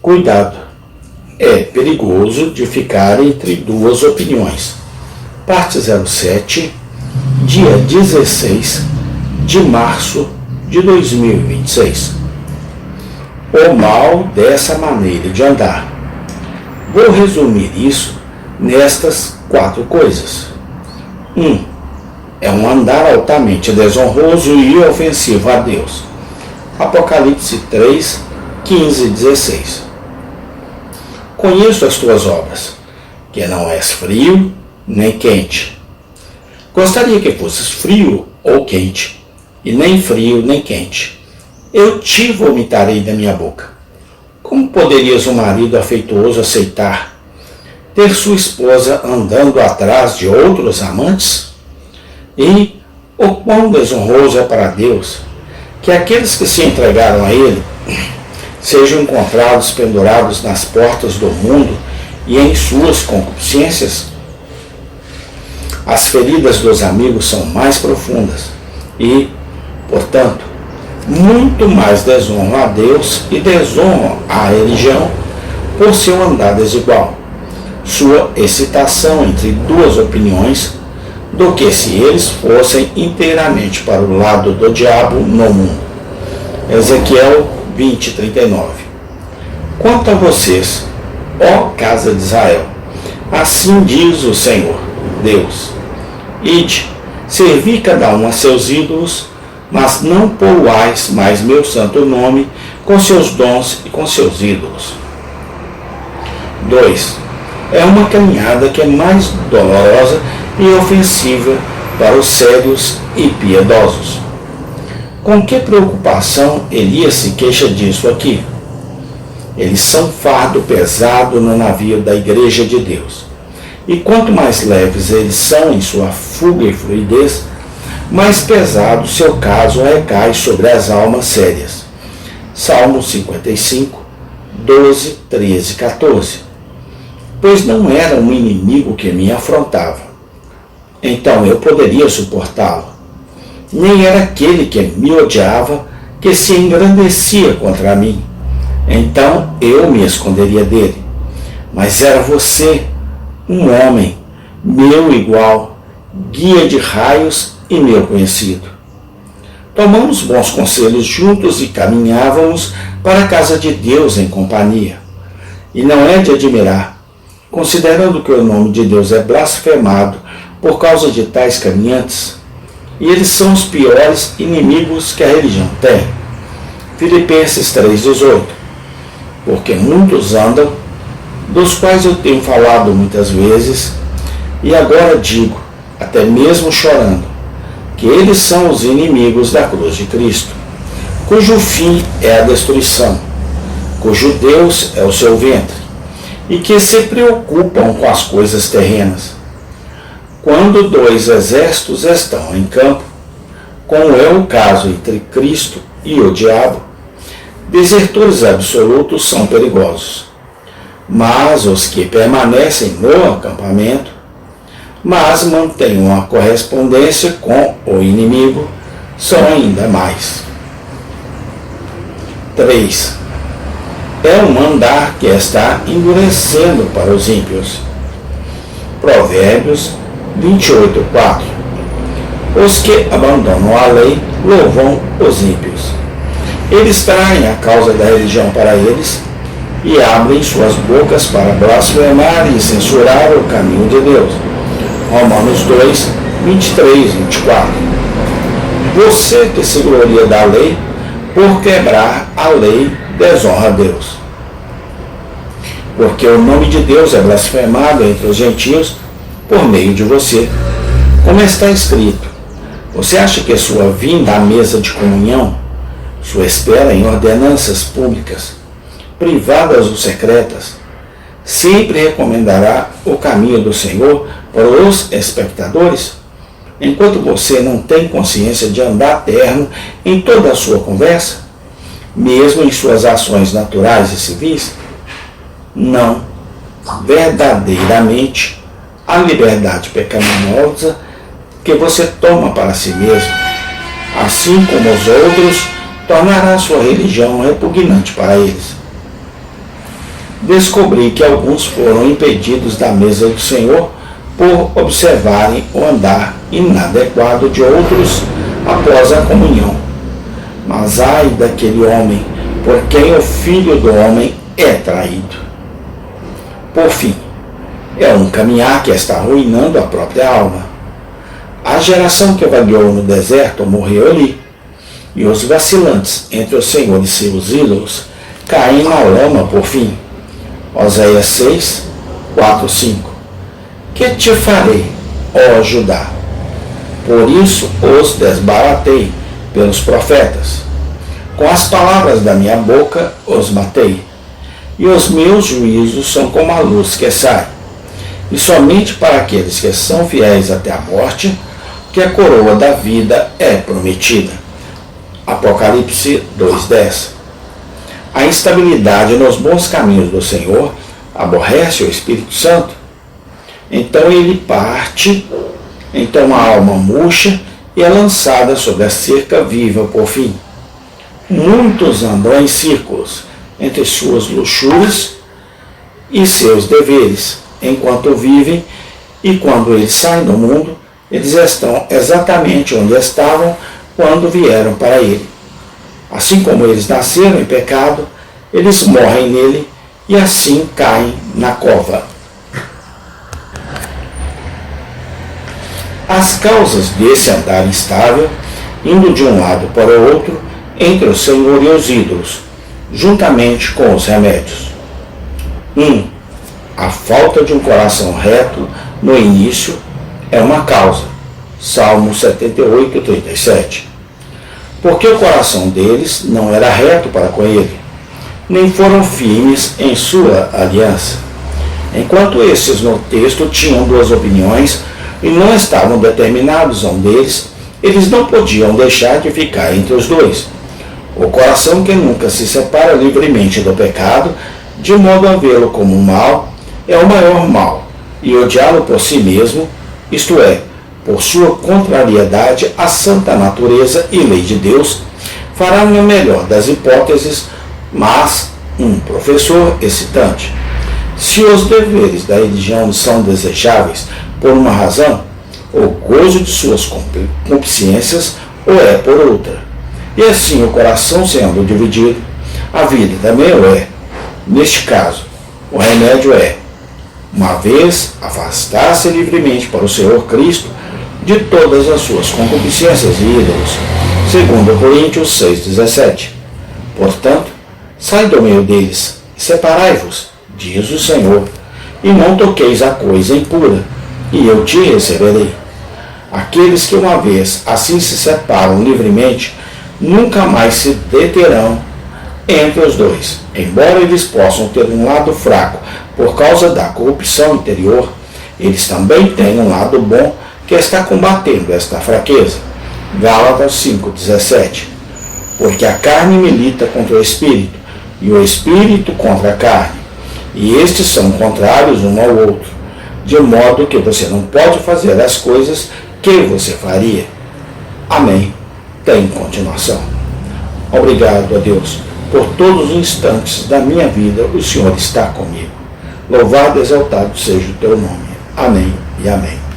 Cuidado, é perigoso de ficar entre duas opiniões. Parte 07, dia 16 de março de 2026. O mal dessa maneira de andar. Vou resumir isso nestas 4 coisas. 1. É um andar altamente desonroso e ofensivo a Deus. Apocalipse 3, 15 e 16. Conheço as tuas obras, que não és frio nem quente. Gostaria que fosses frio ou quente, e nem frio nem quente. Eu te vomitarei da minha boca. Como poderias um marido afetuoso aceitar ter sua esposa andando atrás de outros amantes? E o quão desonroso é para Deus que aqueles que se entregaram a Ele sejam encontrados pendurados nas portas do mundo e em suas concupiscências? As feridas dos amigos são mais profundas e, portanto, muito mais desonram a Deus e desonram a religião por seu andar desigual, sua excitação entre duas opiniões, do que se eles fossem inteiramente para o lado do diabo no mundo. Ezequiel 20, 39. Quanto a vocês, ó casa de Israel, assim diz o Senhor, Deus: ide, servi cada um a seus ídolos, mas não poluais mais meu santo nome com seus dons e com seus ídolos. 2. É uma caminhada que é mais dolorosa e ofensiva para os sérios e piedosos. Com que preocupação Elias se queixa disso aqui? Eles são fardo pesado no navio da Igreja de Deus. E quanto mais leves eles são em sua fuga e fluidez, mais pesado seu caso recai sobre as almas sérias. Salmo 55, 12, 13 e 14. Pois não era um inimigo que me afrontava, então eu poderia suportá-lo. Nem era aquele que me odiava que se engrandecia contra mim, então eu me esconderia dele. Mas era você, um homem, meu igual, guia de raios e meu conhecido. Tomamos bons conselhos juntos e caminhávamos para a casa de Deus em companhia. E não é de admirar, considerando que o nome de Deus é blasfemado por causa de tais caminhantes, e eles são os piores inimigos que a religião tem. Filipenses 3,18. Porque muitos andam, dos quais eu tenho falado muitas vezes, e agora digo, até mesmo chorando, que eles são os inimigos da cruz de Cristo, cujo fim é a destruição, cujo Deus é o seu ventre, e que se preocupam com as coisas terrenas. Quando 2 exércitos estão em campo, como é o caso entre Cristo e o diabo, desertores absolutos são perigosos. Mas os que permanecem no acampamento, mas mantêm uma correspondência com o inimigo, são ainda mais. 3. É um andar que está endurecendo para os ímpios. Provérbios 28, 4. Os que abandonam a lei louvam os ímpios. Eles traem a causa da religião para eles e abrem suas bocas para blasfemar e censurar o caminho de Deus. Romanos 2, 23, 24. Você que se gloria da lei, por quebrar a lei, desonra a Deus. Porque o nome de Deus é blasfemado entre os gentios por meio de você. Como está escrito, você acha que sua vinda à mesa de comunhão, sua espera em ordenanças públicas, privadas ou secretas, sempre recomendará o caminho do Senhor para os espectadores, enquanto você não tem consciência de andar terno em toda a sua conversa, mesmo em suas ações naturais e civis? Não, verdadeiramente, a liberdade pecaminosa que você toma para si mesmo, assim como os outros, tornará sua religião repugnante para eles. descobri que alguns foram impedidos da mesa do Senhor por observarem o andar inadequado de outros após a comunhão. Mas ai daquele homem por quem o Filho do Homem é traído. Por fim, é um caminhar que está arruinando a própria alma. A geração que vagueou no deserto morreu ali, e os vacilantes entre o Senhor e seus ídolos caem na lama por fim. Oséias 6, 4, 5. Que te farei, ó Judá? Por isso os desbaratei pelos profetas. Com as palavras da minha boca os matei. E os meus juízos são como a luz que sai. E somente para aqueles que são fiéis até a morte, que a coroa da vida é prometida. Apocalipse 2:10. A instabilidade nos bons caminhos do Senhor aborrece o Espírito Santo. Então ele parte, então a alma murcha e é lançada sobre a cerca viva por fim. Muitos andam em círculos entre suas luxúrias e seus deveres, enquanto vivem, e quando eles saem do mundo, eles estão exatamente onde estavam quando vieram para ele. Assim como eles nasceram em pecado, eles morrem nele e assim caem na cova. As causas desse andar instável, indo de um lado para o outro, entre o Senhor e os ídolos, juntamente com os remédios. 1. A falta de um coração reto no início é uma causa. Salmo 78, 37. Porque o coração deles não era reto para com ele, nem foram firmes em sua aliança. Enquanto esses no texto tinham duas opiniões e não estavam determinados a um deles, eles não podiam deixar de ficar entre os dois. O coração que nunca se separa livremente do pecado, de modo a vê-lo como um mal, é o maior mal, e odiá-lo por si mesmo, isto é, por sua contrariedade à santa natureza e lei de Deus, fará na melhor das hipóteses, mas um professor excitante. Se os deveres da religião são desejáveis por uma razão, o gozo de suas concupiscências ou é por outra. E assim o coração sendo dividido, a vida também o é. Neste caso, o remédio é, uma vez, afastar-se livremente para o Senhor Cristo de todas as suas concupiscências e ídolos, segundo Coríntios 6,17. Portanto, sai do meio deles e separai-vos, diz o Senhor, e não toqueis a coisa impura, e eu te receberei. Aqueles que uma vez assim se separam livremente, nunca mais se deterão entre os dois. Embora eles possam ter um lado fraco por causa da corrupção interior, eles também têm um lado bom que está combatendo esta fraqueza. Gálatas 5,17. Porque a carne milita contra o espírito, e o espírito contra a carne, e estes são contrários um ao outro, de modo que você não pode fazer as coisas que você faria. Amém. Tem continuação. Obrigado a Deus, por todos os instantes da minha vida o Senhor está comigo. Louvado e exaltado seja o teu nome. Amém e amém.